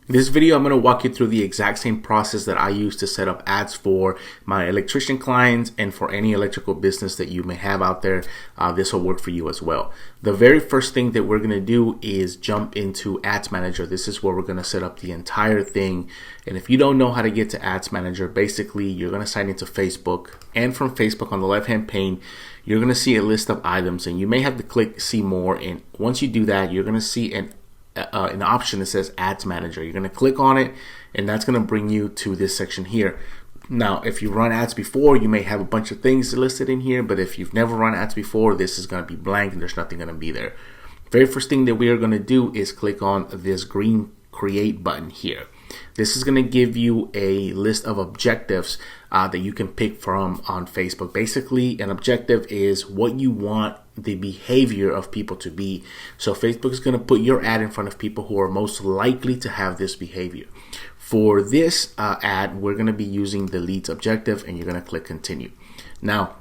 In this video, I'm going to walk you through the exact same process that I use to set up ads for my electrician clients and for any electrical business that you may have out there. This will work for you as well. The very first thing that we're going to do is jump into Ads Manager. This is where we're going to set up the entire thing. And if you don't know how to get to Ads Manager, basically you're going to sign into Facebook, and from Facebook on the left-hand pane, you're going to see a list of items, and you may have to click see more. And once you do that, you're going to see an option that says Ads Manager. You're going to click on it, and that's going to bring you to this section here. Now, if you run ads before, you may have a bunch of things listed in here, but if you've never run ads before, this is going to be blank and there's nothing going to be there. Very first thing that we are going to do is click on this green create button here. This is going to give you a list of objectives that you can pick from on Facebook. Basically, an objective is what you want the behavior of people to be. So Facebook is going to put your ad in front of people who are most likely to have this behavior. For this ad, we're going to be using the leads objective, and you're going to click continue. Now,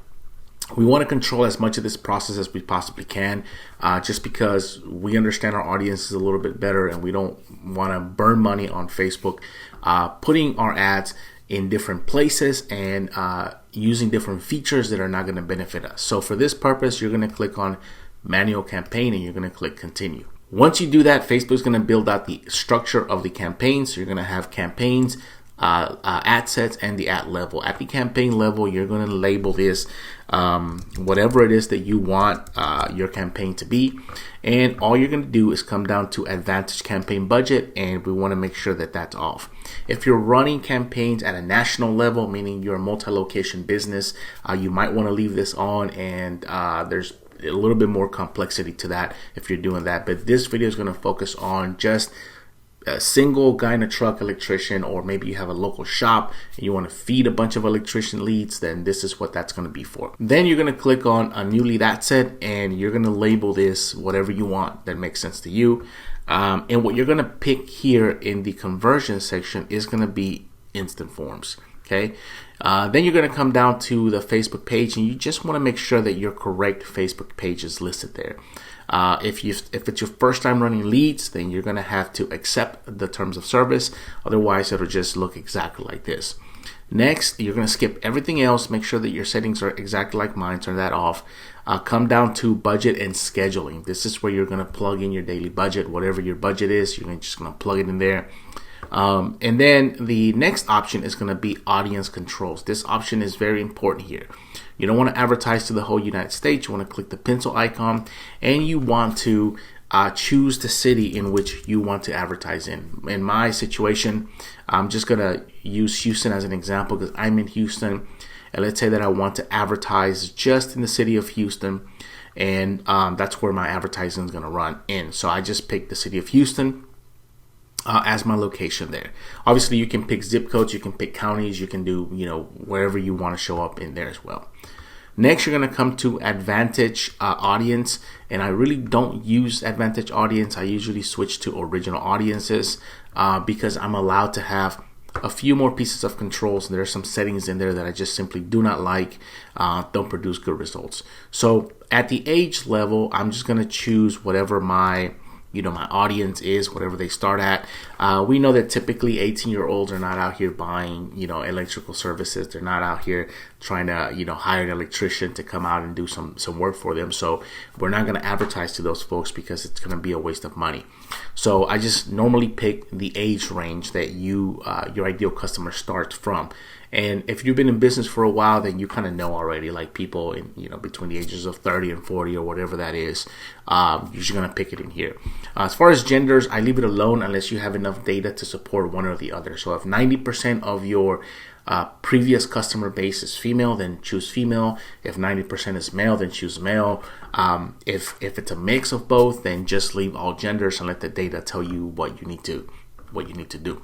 we want to control as much of this process as we possibly can, just because we understand our audiences a little bit better, and we don't want to burn money on Facebook putting our ads in different places and using different features that are not going to benefit us. So for this purpose, you're going to click on manual campaign, and you're going to click continue. Once you do that, Facebook is going to build out the structure of the campaign. So you're going to have campaigns, ad sets, and the ad level. At the campaign level, you're going to label this whatever it is that you want your campaign to be, and all you're going to do is come down to advantage campaign budget, and we want to make sure that that's off. If you're running campaigns at a national level, meaning you're a multi-location business, you might want to leave this on, and there's a little bit more complexity to that if you're doing that. But this video is going to focus on just a single guy in a truck electrician, or maybe you have a local shop and you want to feed a bunch of electrician leads, then this is what that's going to be for. Then you're going to click on a new lead ad set, and you're going to label this whatever you want that makes sense to you. And what you're going to pick here in the conversion section is going to be instant forms. Okay. Then you're going to come down to the Facebook page, and you just want to make sure that your correct Facebook page is listed there. If it's your first time running leads, then you're going to have to accept the terms of service. Otherwise, it'll just look exactly like this. Next, you're going to skip everything else. Make sure that your settings are exactly like mine. Turn that off. Come down to budget and scheduling. This is where you're going to plug in your daily budget. Whatever your budget is, you're just going to plug it in there. And then the next option is going to be audience controls. This option is very important here. You don't want to advertise to the whole United States. You want to click the pencil icon, and you want to choose the city in which you want to advertise in. In my situation, I'm just going to use Houston as an example because I'm in Houston. And let's say that I want to advertise just in the city of Houston, and that's where my advertising is going to run in. So I just picked the city of Houston as my location there. Obviously, you can pick zip codes, you can pick counties, you can do, wherever you want to show up in there as well. Next, you're going to come to Advantage Audience, and I really don't use Advantage Audience. I usually switch to Original Audiences because I'm allowed to have a few more pieces of controls. There are some settings in there that I just simply do not like, don't produce good results. So at the age level, I'm just going to choose whatever my audience is, whatever they start at. We know that typically 18-year-olds are not out here buying, electrical services. They're not out here trying to, hire an electrician to come out and do some work for them. So we're not going to advertise to those folks because it's going to be a waste of money. So I just normally pick the age range that your ideal customer starts from. And if you've been in business for a while, then you kind of know already, like people in, between the ages of 30 and 40 or whatever that is, you're just going to pick it in here. As far as genders, I leave it alone unless you have enough data to support one or the other. So if 90% of your previous customer base is female, then choose female. If 90% is male, then choose male. If it's a mix of both, then just leave all genders and let the data tell you what you need to do.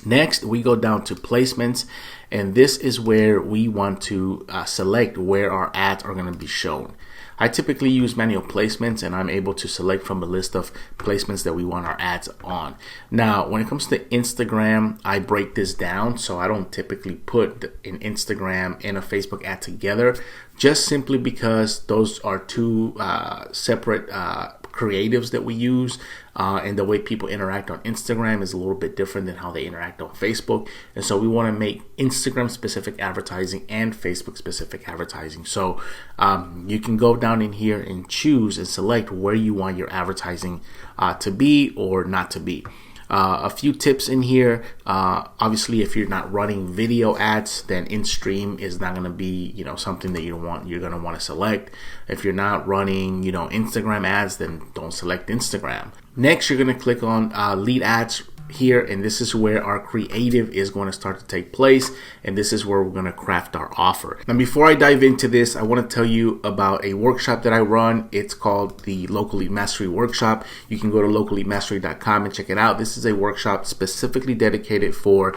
Next, we go down to placements, and this is where we want to select where our ads are going to be shown. I typically use manual placements, and I'm able to select from a list of placements that we want our ads on. Now, when it comes to Instagram, I break this down, so I don't typically put an Instagram and a Facebook ad together, just simply because those are two separate creatives that we use, and the way people interact on Instagram is a little bit different than how they interact on Facebook. And so we want to make Instagram specific advertising and Facebook specific advertising. So you can go down in here and choose and select where you want your advertising to be or not to be. A few tips in here. Obviously, if you're not running video ads, then in-stream is not going to be, something that you're going to want to select. If you're not running, Instagram ads, then don't select Instagram. Next, you're going to click on lead ads here, and this is where our creative is going to start to take place, and this is where we're going to craft our offer. Now, before I dive into this, I want to tell you about a workshop that I run. It's called the Local Lead Mastery Workshop. You can go to localleadmastery.com and check it out. This is a workshop specifically dedicated for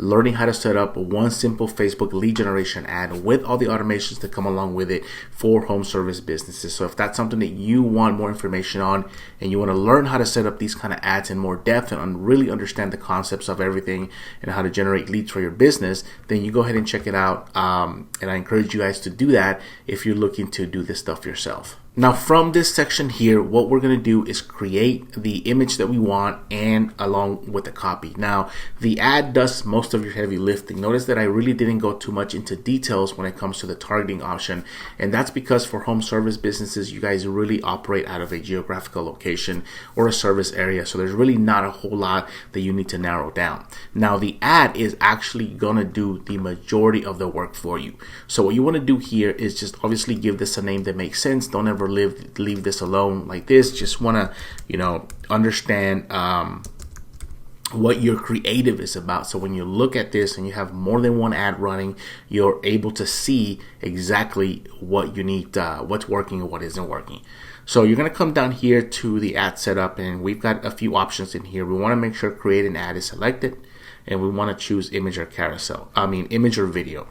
learning how to set up one simple Facebook lead generation ad with all the automations that come along with it for home service businesses. So if that's something that you want more information on and you want to learn how to set up these kind of ads in more depth and really understand the concepts of everything and how to generate leads for your business, then you go ahead and check it out. And I encourage you guys to do that if you're looking to do this stuff yourself. Now, from this section here, what we're going to do is create the image that we want and along with the copy. Now, the ad does most of your heavy lifting. Notice that I really didn't go too much into details when it comes to the targeting option. And that's because for home service businesses, you guys really operate out of a geographical location or a service area. So there's really not a whole lot that you need to narrow down. Now, the ad is actually going to do the majority of the work for you. So what you want to do here is just obviously give this a name that makes sense. Don't ever leave this alone like this. Just want to understand what your creative is about. So when you look at this and you have more than one ad running, you're able to see exactly what you need, what's working and what isn't working. So you're going to come down here to the ad setup, and we've got a few options in here. We want to make sure create an ad is selected, and we want to choose image or image or video.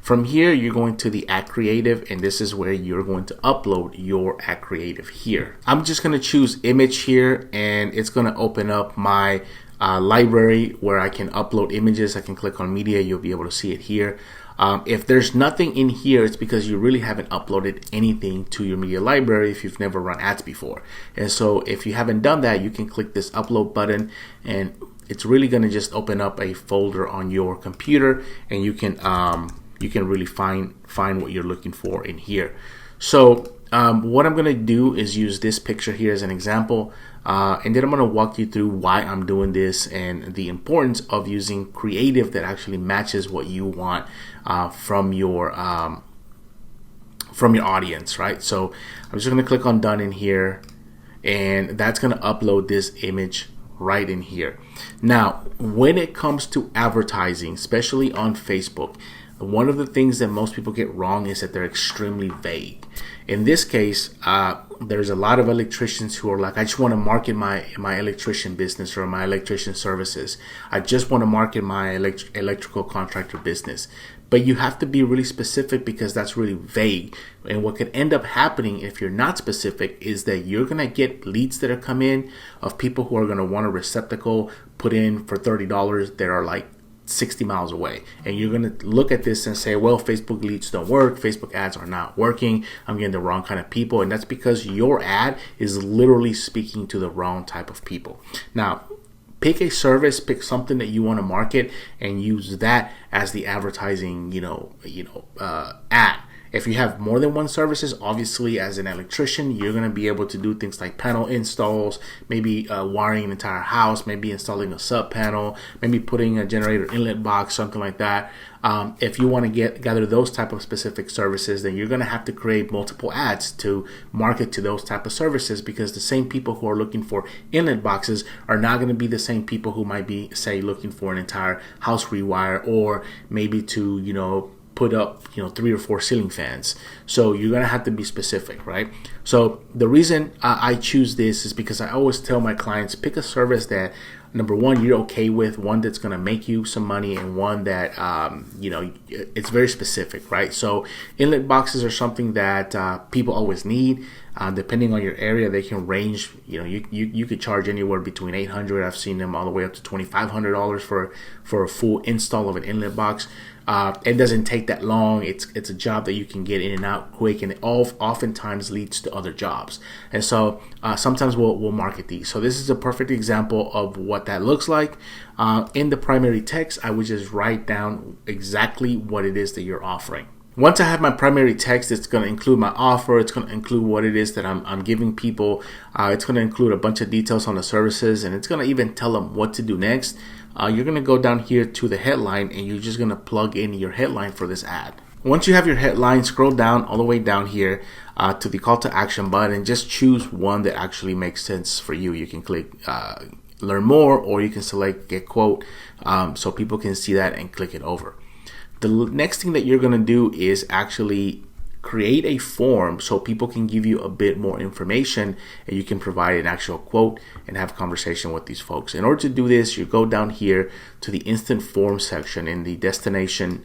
From here, you're going to the ad creative, and this is where you're going to upload your ad creative here. I'm just going to choose image here, and it's going to open up my library where I can upload images. I can click on media. You'll be able to see it here. If there's nothing in here, it's because you really haven't uploaded anything to your media library if you've never run ads before. And so if you haven't done that, you can click this upload button, and it's really going to just open up a folder on your computer, and you can really find what you're looking for in here. So what I'm going to do is use this picture here as an example, and then I'm going to walk you through why I'm doing this and the importance of using creative that actually matches what you want from your audience, right? So I'm just going to click on done in here, and that's going to upload this image right in here. Now, when it comes to advertising, especially on Facebook, one of the things that most people get wrong is that they're extremely vague. In this case, there's a lot of electricians who are like, I just want to market my electrician business or my electrician services. I just want to market my electrical contractor business. But you have to be really specific because that's really vague. And what could end up happening if you're not specific is that you're going to get leads that are come in of people who are going to want a receptacle put in for $30 that are like 60 miles away, and you're going to look at this and say, well, Facebook leads don't work, Facebook ads are not working, I'm getting the wrong kind of people. And that's because your ad is literally speaking to the wrong type of people. Now, pick a service, pick something that you want to market, and use that as the advertising ad. If you have more than one services, obviously as an electrician, you're going to be able to do things like panel installs, maybe wiring an entire house, maybe installing a sub panel, maybe putting a generator inlet box, something like that. If you want to gather those type of specific services, then you're going to have to create multiple ads to market to those type of services, because the same people who are looking for inlet boxes are not going to be the same people who might be, say, looking for an entire house rewire, or maybe to, put up 3 or 4 ceiling fans. So you're gonna have to be specific, right? So the reason I choose this is because I always tell my clients, pick a service that, number one, you're okay with, one that's gonna make you some money, and one that it's very specific, right? So inlet boxes are something that people always need. Depending on your area, they can range. You could charge anywhere between $800. I've seen them all the way up to $2,500 for a full install of an inlet box. It doesn't take that long. It's a job that you can get in and out quick, and it oftentimes leads to other jobs. And so sometimes we'll market these. So this is a perfect example of what that looks like. In the primary text, I would just write down exactly what it is that you're offering. Once I have my primary text, it's going to include my offer. It's going to include what it is that I'm giving people. It's going to include a bunch of details on the services, and it's going to even tell them what to do next. You're going to go down here to the headline, and you're just going to plug in your headline for this ad. Once you have your headline, scroll down all the way down here to the call to action button, and just choose one that actually makes sense for you. You can click learn more, or you can select get quote, so people can see that and click it over. The next thing that you're going to do is actually create a form so people can give you a bit more information, and you can provide an actual quote and have a conversation with these folks. In order to do this, you go down here to the instant form section in the destination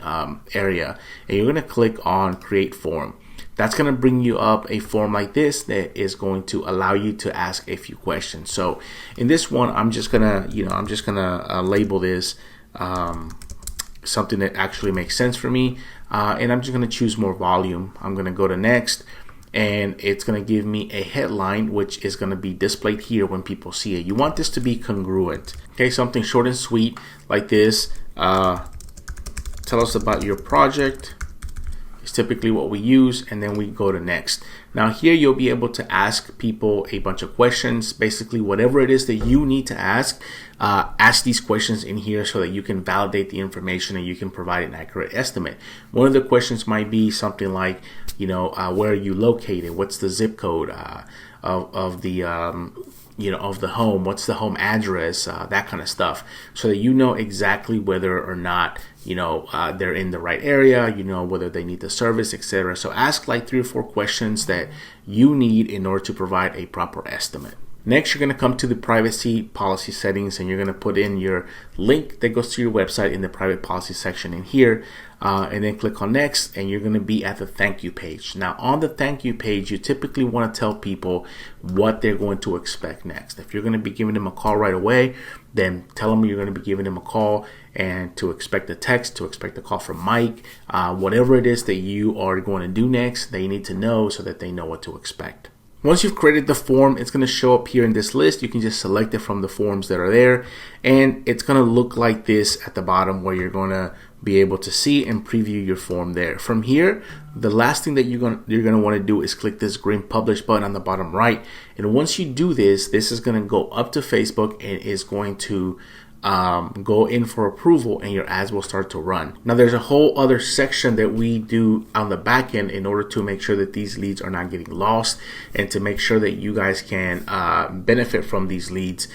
area, and you're going to click on create form. That's going to bring you up a form like this that is going to allow you to ask a few questions. So in this one, I'm just gonna label this something that actually makes sense for me, and I'm just going to choose more volume. I'm going to go to next, and it's going to give me a headline which is going to be displayed here when people see it. You want this to be congruent, okay? Something short and sweet like this. Tell us about your project is typically what we use, and then we go to next. Now here you'll be able to ask people a bunch of questions. Basically whatever it is that you need to ask these questions in here so that you can validate the information and you can provide an accurate estimate. One of the questions might be something like, where are you located? What's the zip code of the home? What's the home address? That kind of stuff, so that you know exactly whether or not they're in the right area, whether they need the service, etc. So ask like 3 or 4 questions that you need in order to provide a proper estimate. Next, you're going to come to the privacy policy settings, and you're going to put in your link that goes to your website in the private policy section in here, and then click on next, and you're going to be at the thank you page. Now on the thank you page, you typically want to tell people what they're going to expect next. If you're going to be giving them a call right away, then tell them you're going to be giving them a call and to expect a text, to expect a call from Mike. Whatever it is that you are going to do next, they need to know so that they know what to expect. Once you've created the form, it's going to show up here in this list. You can just select it from the forms that are there, and it's going to look like this at the bottom, where you're going to be able to see and preview your form there. From here, the last thing that you're going to want to do is click this green publish button on the bottom right. And once you do this, this is going to go up to Facebook and is going to go in for approval, and your ads will start to run. Now there's a whole other section that we do on the back end in order to make sure that these leads are not getting lost, and to make sure that you guys can benefit from these leads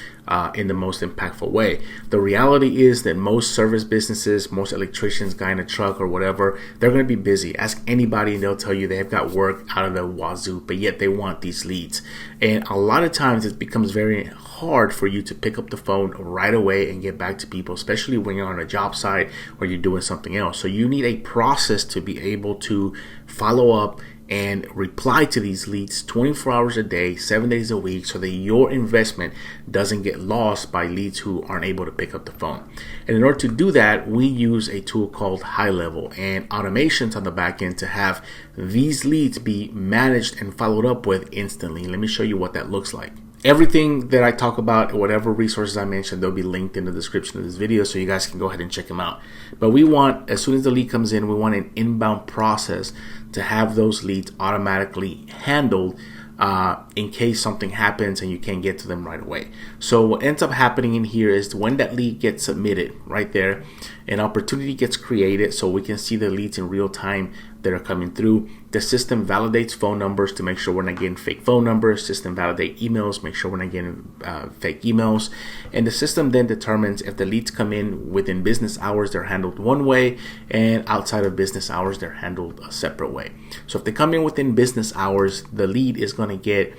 in the most impactful way. The reality is that most service businesses, most electricians, guy in a truck or whatever, they're going to be busy. Ask anybody and they'll tell you they've got work out of the wazoo, but yet they want these leads. And a lot of times it becomes very hard for you to pick up the phone right away and get back to people, especially when you're on a job site or you're doing something else. So you need a process to be able to follow up and reply to these leads 24 hours a day, 7 days a week, so that your investment doesn't get lost by leads who aren't able to pick up the phone. And in order to do that, we use a tool called High Level and automations on the back end to have these leads be managed and followed up with instantly. Let me show you what that looks like. Everything that I talk about, whatever resources I mentioned, they'll be linked in the description of this video, so you guys can go ahead and check them out. But we want, as soon as the lead comes in, we want an inbound process to have those leads automatically handled in case something happens and you can't get to them right away. So what ends up happening in here is when that lead gets submitted right there, an opportunity gets created so we can see the leads in real time that are coming through. The system validates phone numbers to make sure we're not getting fake phone numbers. System validate emails, make sure we're not getting fake emails. And the system then determines if the leads come in within business hours, they're handled one way, and outside of business hours, they're handled a separate way. So if they come in within business hours, the lead is going to get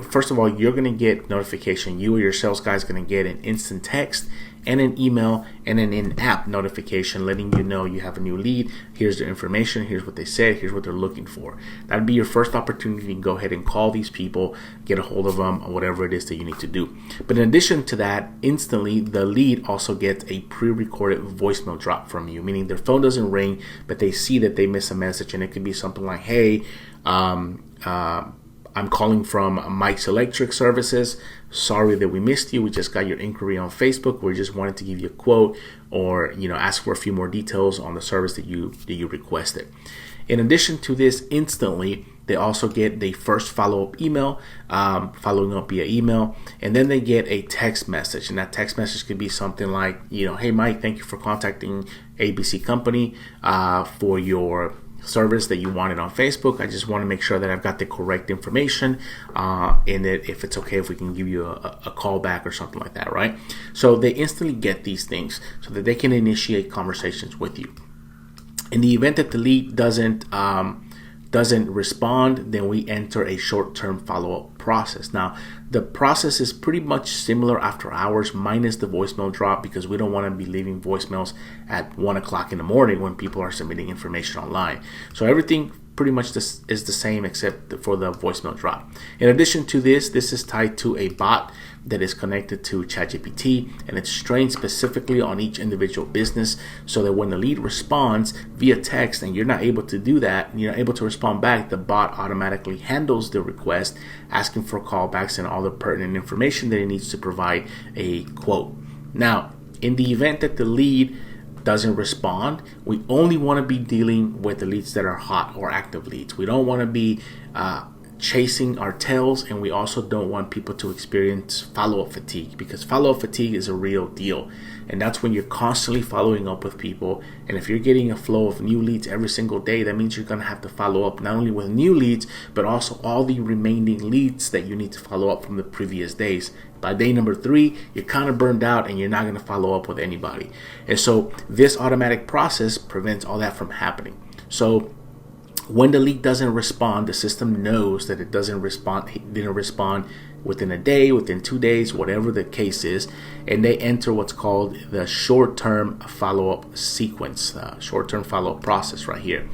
First of all, you're gonna get notification. You or your sales guy is gonna get an instant text and an email and an in-app notification letting you know you have a new lead. Here's their information. Here's what they said. Here's what they're looking for. That'd be your first opportunity to go ahead and call these people, get a hold of them, or whatever it is that you need to do. But in addition to that, instantly the lead also gets a pre-recorded voicemail drop from you, meaning their phone doesn't ring, but they see that they miss a message, and it could be something like, "Hey, I'm calling from Mike's Electric Services. Sorry that we missed you. We just got your inquiry on Facebook. We just wanted to give you a quote, or ask for a few more details on the service that you requested." In addition to this, instantly they also get the first follow-up email, following up via email, and then they get a text message. And that text message could be something like, "Hey Mike, thank you for contacting ABC Company for your service that you wanted on Facebook. I just want to make sure that I've got the correct information, and that if it's okay if we can give you a call back," or something like that, right? So they instantly get these things so that they can initiate conversations with you. In the event that the lead doesn't respond, then we enter a short-term follow-up process. Now, the process is pretty much similar after hours, minus the voicemail drop, because we don't want to be leaving voicemails at 1 o'clock in the morning when people are submitting information online. So everything pretty much is the same except for the voicemail drop. In addition to this is tied to a bot that is connected to ChatGPT, and it's trained specifically on each individual business, so that when the lead responds via text and you're not able to do that, you're not able to respond back, the bot automatically handles the request, asking for callbacks and all the pertinent information that it needs to provide a quote. Now, in the event that the lead doesn't respond, we only want to be dealing with the leads that are hot or active leads. We don't want to be chasing our tails, and we also don't want people to experience follow-up fatigue, because follow-up fatigue is a real deal, and that's when you're constantly following up with people. And if you're getting a flow of new leads every single day, that means you're going to have to follow up not only with new leads, but also all the remaining leads that you need to follow up from the previous days. By day number 3, you're kind of burned out and you're not going to follow up with anybody. And so this automatic process prevents all that from happening. So when the lead doesn't respond, the system knows that it didn't respond within a day, within 2 days, whatever the case is, and they enter what's called the short-term follow-up sequence, short-term follow-up process right here.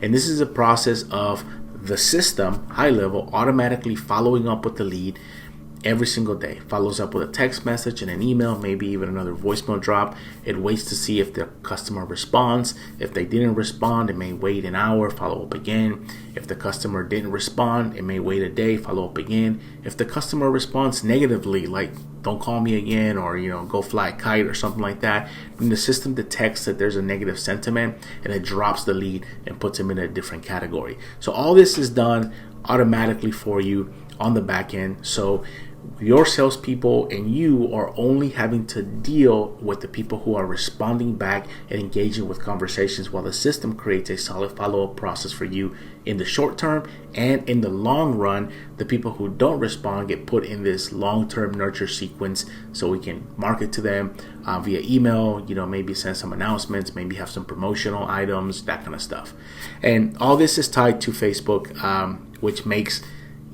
And this is a process of the system, high level, automatically following up with the lead every single day. Follows up with a text message and an email, maybe even another voicemail drop. It waits to see if the customer responds. If they didn't respond, it may wait an hour, follow up again. If the customer didn't respond, it may wait a day, follow up again. If the customer responds negatively, like "don't call me again," or "go fly a kite," or something like that, then the system detects that there's a negative sentiment and it drops the lead and puts him in a different category. So all this is done automatically for you on the back end. So your salespeople and you are only having to deal with the people who are responding back and engaging with conversations, while the system creates a solid follow-up process for you in the short term. And in the long run, the people who don't respond get put in this long-term nurture sequence, so we can market to them via email, maybe send some announcements, maybe have some promotional items, that kind of stuff. And all this is tied to Facebook, which makes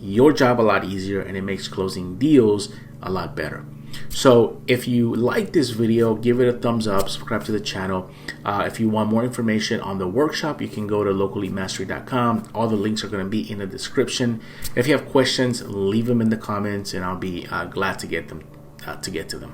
your job a lot easier, and it makes closing deals a lot better. So if you like this video, give it a thumbs up, subscribe to the channel. If you want more information on the workshop, you can go to localleadmastery.com. All the links are going to be in the description. If you have questions, leave them in the comments, and I'll be glad to get to them.